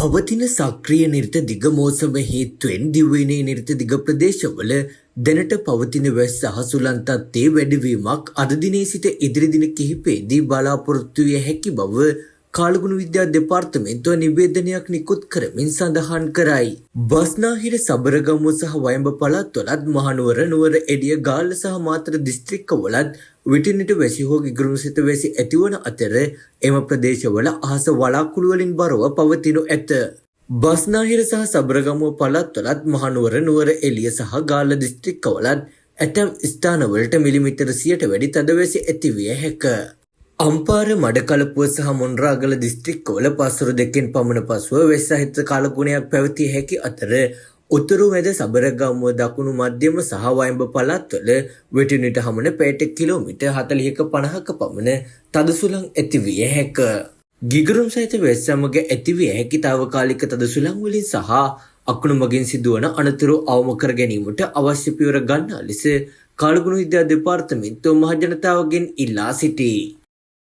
පවතින සක්‍රිය නිර්ත දිග මෝසම හේතුවෙන් දිවයිනේ නිර්ත දිග ප්‍රදේශවල දැනට පවතින වැස්ස හසුලන් තත්ත්වයේ වැඩිවීමක් අද දිනේ සිට ඉදිරි දින කිහිපයේදී බලාපොරොත්තු විය හැකි බව කාලගුණ විද්‍යා දෙපාර්තමේන්තුව නිවේදනයක් නිකුත් කරමින් සඳහන් කරයි. බස්නාහිර සබරගමුව සහ වයඹ පළාත්වලත් මහනුවර නුවර එළිය ගාල්ල සහ මාතර දිස්ත්‍රික්කවලත් විටින් විට වැසි හෝ ගිගුරුම් සිත වැසි ඇතිවන අතර එම ප්‍රදේශවල අහස වලාකුළු වලින් බරව පවතිනු ඇත. බස්නාහිර සහ සබරගමුව පළාත්වලත් මහනුවර නුවර එළිය සහ ගාල්ල දිස්ත්‍රික්කවලත් ඇතැම් ස්ථානවලට මිලිමීටර 100ට වැඩි තද වැසි ඇතිවිය හැක. අම්පාර මඩකලපුව සහ මොණරාගල දිස්ත්‍රික්කවල පස්වරු දෙකෙන් පමණ පසුව වැස්ස සහිත කාලගුණයක් පැවතිය හැකි අතර උතුරු මැද සබරගමුව දකුණු මධ්‍යම සහ වයඹ පළාත්වල විටින් විට හමන පැයට කිලෝමීටර් 40ක 50ක පමණ තද සුළං ඇතිවිය හැක. ගිගුරුම් සහිත වැස්ස සමග ඇතිවිය හැකි තාවකාලික තද සුළං වලින් සහ අකුණු මගින් සිදුවන අනතුරු අවම කර ගැනීමට අවශ්‍ය පියවර ගන්නා ලෙස කාලගුණ විද්‍යා දෙපාර්තමේන්තුව මහජනතාවගෙන් ඉල්ලා සිටී.